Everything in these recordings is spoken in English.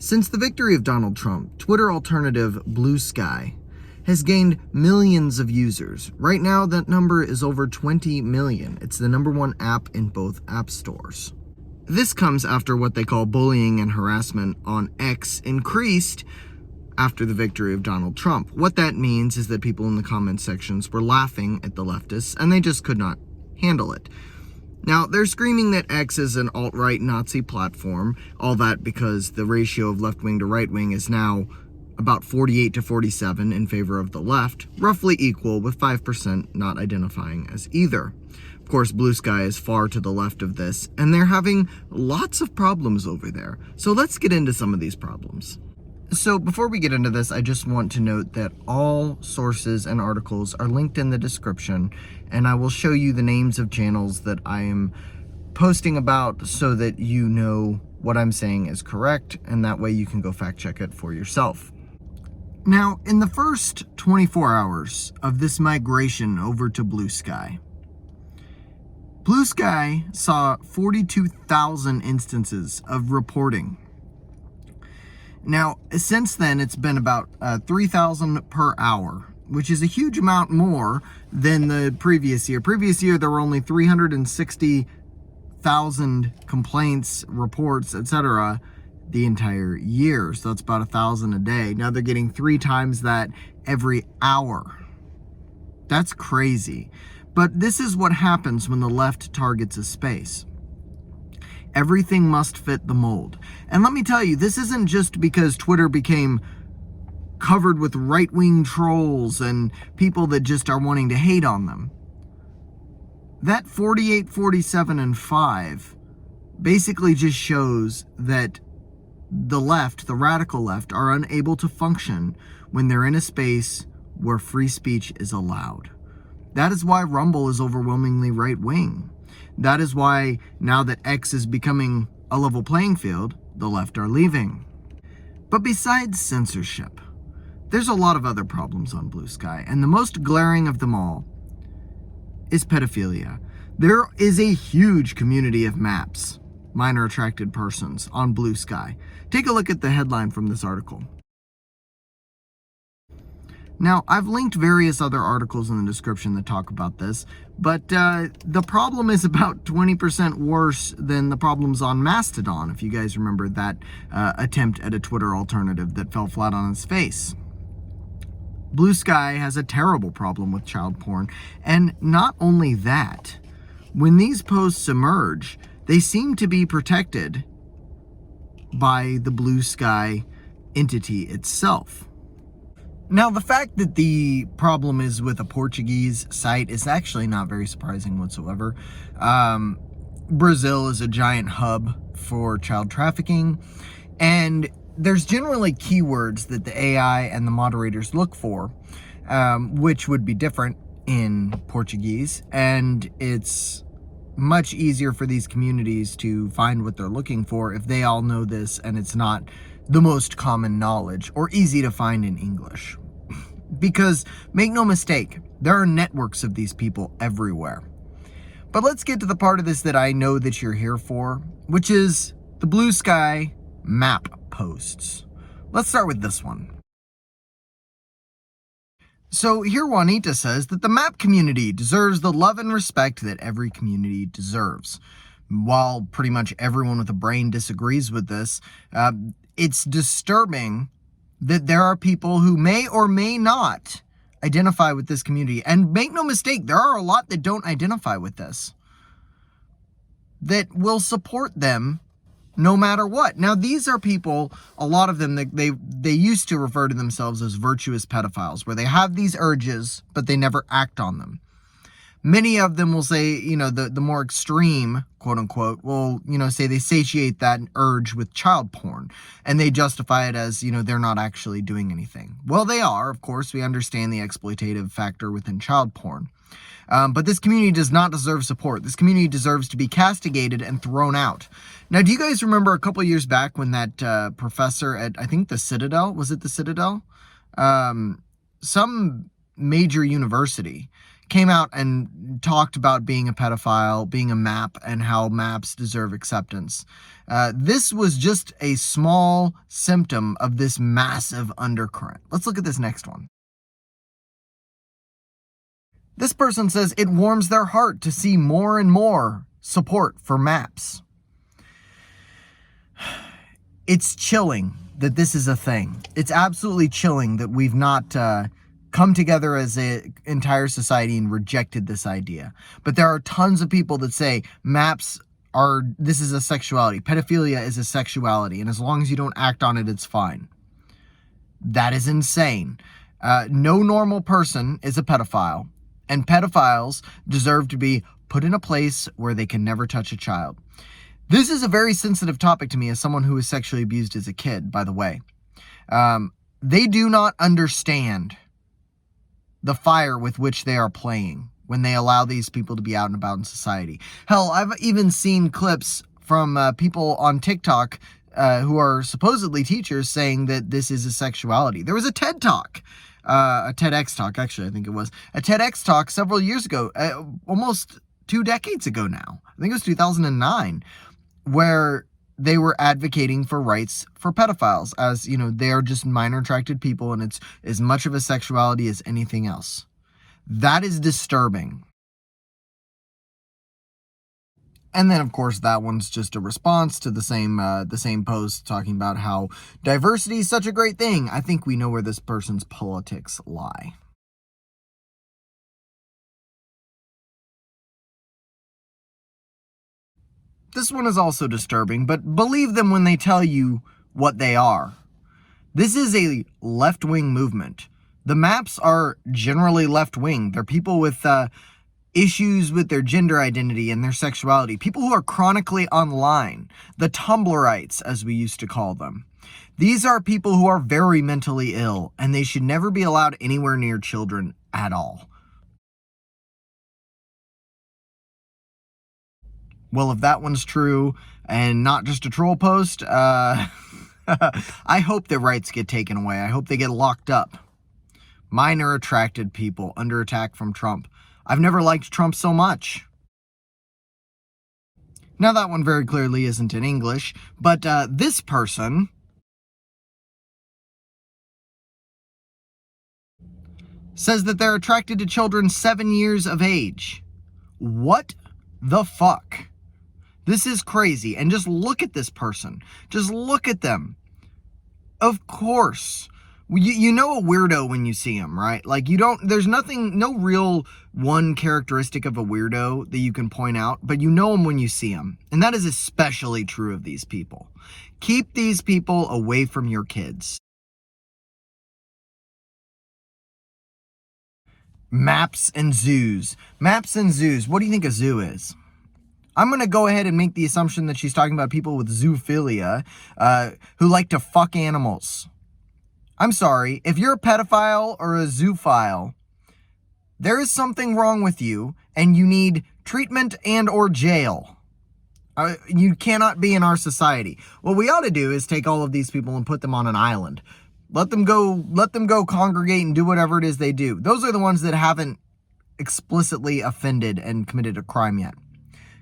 Since the victory of Donald Trump, Twitter alternative BlueSky has gained millions of users. Right now, that number is over 20 million. It's the #1 app in both app stores. This comes after what they call bullying and harassment on X increased after the victory of Donald Trump. What that means is that people in the comment sections were laughing at the leftists, and they just could not handle it. Now, they're screaming that X is an alt-right Nazi platform, all that because the ratio of left-wing to right-wing is now about 48 to 47 in favor of the left, roughly equal, with 5% not identifying as either. Of course, BlueSky is far to the left of this, and they're having lots of problems over there. So let's get into some of these problems. So before we get into this, I just want to note that all sources and articles are linked in the description, and I will show you the names of channels that I am posting about so that you know what I'm saying is correct, and that way you can go fact check it for yourself. Now, in the first 24 hours of this migration over to BlueSky, BlueSky saw 42,000 instances of reporting. Now, since then, it's been about 3,000 per hour, which is a huge amount more than the previous year. Previous year, there were only 360,000 complaints, reports, etc. the entire year. So that's about 1,000 a day. Now they're getting 3 times that every hour. That's crazy. But this is what happens when the left targets a space. Everything must fit the mold. And let me tell you, this isn't just because Twitter became covered with right-wing trolls and people that just are wanting to hate on them. That 48, 47, and 5 basically just shows that the left, the radical left, are unable to function when they're in a space where free speech is allowed. That is why Rumble is overwhelmingly right-wing. That is why, now that X is becoming a level playing field, the left are leaving. But besides censorship, there's a lot of other problems on BlueSky, and the most glaring of them all is pedophilia. There is a huge community of MAPs, minor attracted persons, on BlueSky. Take a look at the headline from this article. Now, I've linked various other articles in the description that talk about this, but the problem is about 20% worse than the problems on Mastodon, if you guys remember that attempt at a Twitter alternative that fell flat on its face. BlueSky has a terrible problem with child porn, and not only that, when these posts emerge, they seem to be protected by the BlueSky entity itself. Now, the fact that the problem is with a Portuguese site is actually not very surprising whatsoever. Brazil is a giant hub for child trafficking, and there's generally keywords that the AI and the moderators look for, which would be different in Portuguese, and it's much easier for these communities to find what they're looking for if they all know this and it's not the most common knowledge or easy to find in English. Because, make no mistake, there are networks of these people everywhere. But let's get to the part of this that I know that you're here for, which is the BlueSky map posts. Let's start with this one. So here Juanita says that the map community deserves the love and respect that every community deserves. While pretty much everyone with a brain disagrees with this, it's disturbing that there are people who may or may not identify with this community. And make no mistake, there are a lot that don't identify with this, that will support them no matter what. Now, these are people, a lot of them, they used to refer to themselves as virtuous pedophiles, where they have these urges, but they never act on them. Many of them will say, you know, the more extreme, quote unquote, will, you know, say they satiate that urge with child porn, and they justify it as, you know, they're not actually doing anything. Well, they are, of course. We understand the exploitative factor within child porn. But this community does not deserve support. This community deserves to be castigated and thrown out. Now, do you guys remember a couple years back when that professor at, I think, the Citadel, was it the Citadel? Some major university came out and talked about being a pedophile, being a map, and how maps deserve acceptance. This was just a small symptom of this massive undercurrent. Let's look at this next one. This person says it warms their heart to see more and more support for maps. It's chilling that this is a thing. It's absolutely chilling that we've not come together as an entire society and rejected this idea. But there are tons of people that say this is a sexuality. Pedophilia is a sexuality, and as long as you don't act on it, it's fine. That is insane. No normal person is a pedophile, and pedophiles deserve to be put in a place where they can never touch a child. This is a very sensitive topic to me as someone who was sexually abused as a kid, by the way. They do not understand the fire with which they are playing when they allow these people to be out and about in society. Hell, I've even seen clips from people on TikTok who are supposedly teachers saying that this is a sexuality. There was a TED Talk, a TEDx talk, actually, I think it was. A TEDx talk several years ago, almost 2 decades ago now. I think it was 2009, where they were advocating for rights for pedophiles, as, you know, they are just minor attracted people and it's as much of a sexuality as anything else. That is disturbing. And then, of course, that one's just a response to the same post talking about how diversity is such a great thing. I think we know where this person's politics lie. This one is also disturbing, but believe them when they tell you what they are. This is a left-wing movement. The maps are generally left-wing. They're people with issues with their gender identity and their sexuality. People who are chronically online. The Tumblrites, as we used to call them. These are people who are very mentally ill, and they should never be allowed anywhere near children at all. Well, if that one's true and not just a troll post, I hope their rights get taken away. I hope they get locked up. Minor attracted people under attack from Trump. I've never liked Trump so much. Now, that one very clearly isn't in English, but this person says that they're attracted to children 7 years of age. What the fuck? This is crazy. And just look at this person. Just look at them. Of course. You know a weirdo when you see him, right? Like, there's no real one characteristic of a weirdo that you can point out, but you know him when you see him. And that is especially true of these people. Keep these people away from your kids. Maps and zoos. Maps and zoos. What do you think a zoo is? I'm going to go ahead and make the assumption that she's talking about people with zoophilia who like to fuck animals. I'm sorry, if you're a pedophile or a zoophile, there is something wrong with you and you need treatment and or jail. You cannot be in our society. What we ought to do is take all of these people and put them on an island. Let them go congregate and do whatever it is they do. Those are the ones that haven't explicitly offended and committed a crime yet.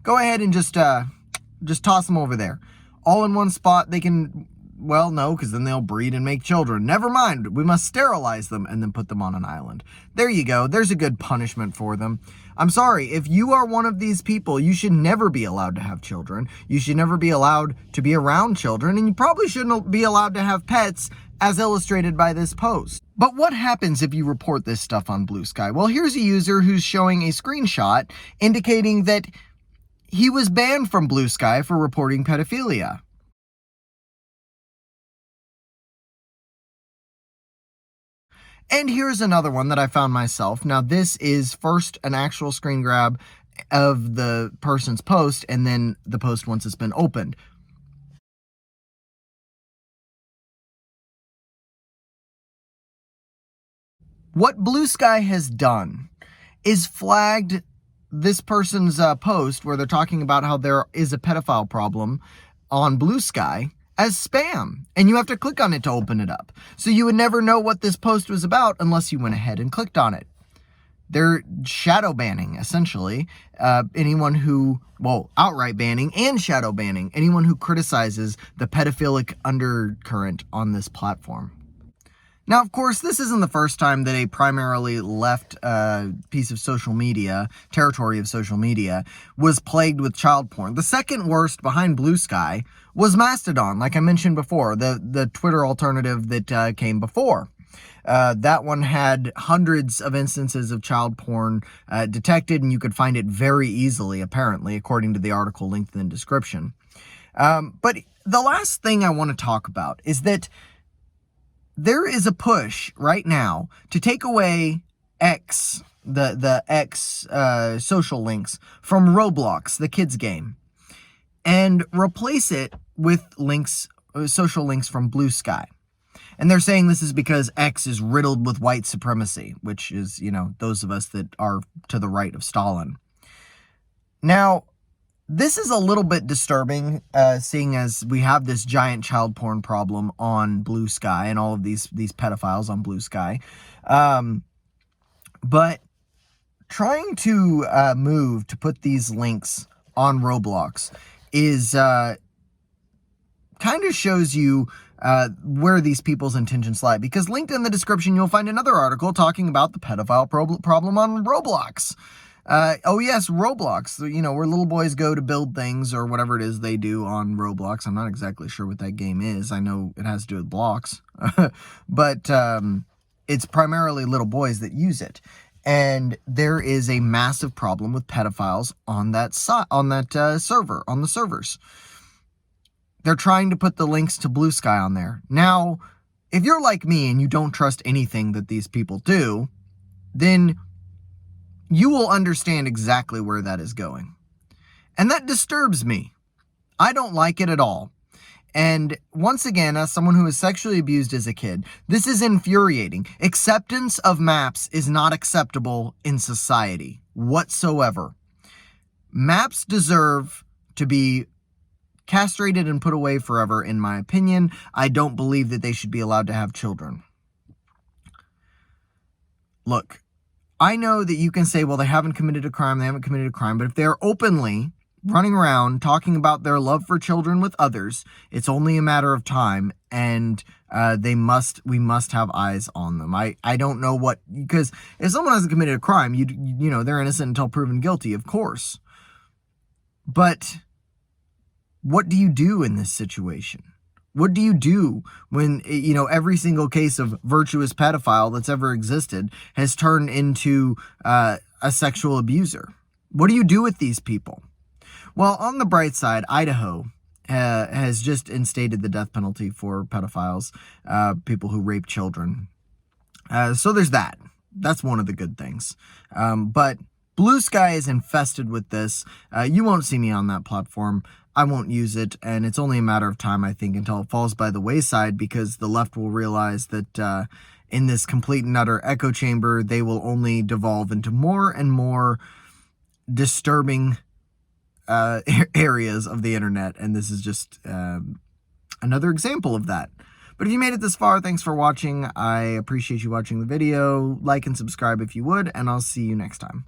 Go ahead and just toss them over there. All in one spot. They can, well, no, because then they'll breed and make children. Never mind. We must sterilize them and then put them on an island. There you go. There's a good punishment for them. I'm sorry. If you are one of these people, you should never be allowed to have children. You should never be allowed to be around children. And you probably shouldn't be allowed to have pets, as illustrated by this post. But what happens if you report this stuff on BlueSky? Well, here's a user who's showing a screenshot indicating that he was banned from BlueSky for reporting pedophilia. And here's another one that I found myself. Now, this is first an actual screen grab of the person's post, and then the post once it's been opened. What BlueSky has done is flagged this person's post where they're talking about how there is a pedophile problem on BlueSky as spam, and you have to click on it to open it up. So you would never know what this post was about unless you went ahead and clicked on it. They're shadow banning, essentially, anyone who, well, outright banning and shadow banning anyone who criticizes the pedophilic undercurrent on this platform. Now, of course, this isn't the first time that a primarily left piece of social media, territory of social media, was plagued with child porn. The second worst behind BlueSky was Mastodon, like I mentioned before, the Twitter alternative that came before. That one had hundreds of instances of child porn detected, and you could find it very easily, apparently, according to the article linked in the description. But the last thing I want to talk about is that there is a push right now to take away X, the X social links from Roblox, the kids game, and replace it with links, social links from BlueSky. And they're saying this is because X is riddled with white supremacy, which is, you know, those of us that are to the right of Stalin. Now, this is a little bit disturbing, seeing as we have this giant child porn problem on BlueSky and all of these pedophiles on BlueSky. But trying to move to put these links on Roblox is kind of shows you where these people's intentions lie. Because linked in the description, you'll find another article talking about the pedophile problem on Roblox. Oh yes, Roblox, you know, where little boys go to build things or whatever it is they do on Roblox. I'm not exactly sure what that game is. I know it has to do with blocks, but it's primarily little boys that use it. And there is a massive problem with pedophiles on that server, on the servers. They're trying to put the links to BlueSky on there. Now, if you're like me and you don't trust anything that these people do, then you will understand exactly where that is going. And that disturbs me. I don't like it at all. And once again, as someone who was sexually abused as a kid, this is infuriating. Acceptance of maps is not acceptable in society whatsoever. Maps deserve to be castrated and put away forever, in my opinion. I don't believe that they should be allowed to have children. Look, I know that you can say, well, they haven't committed a crime, but if they're openly running around talking about their love for children with others, it's only a matter of time, and we must have eyes on them. I don't know what, because if someone hasn't committed a crime, you know, they're innocent until proven guilty, of course. But what do you do in this situation? What do you do when, you know, every single case of virtuous pedophile that's ever existed has turned into a sexual abuser? What do you do with these people? Well, on the bright side, Idaho has just instated the death penalty for pedophiles, people who rape children. So there's that. That's one of the good things. But BlueSky is infested with this. You won't see me on that platform. I won't use it, and it's only a matter of time, I think, until it falls by the wayside, because the left will realize that in this complete and utter echo chamber, they will only devolve into more and more disturbing areas of the internet, and this is just another example of that. But if you made it this far, thanks for watching. I appreciate you watching the video. Like and subscribe if you would, and I'll see you next time.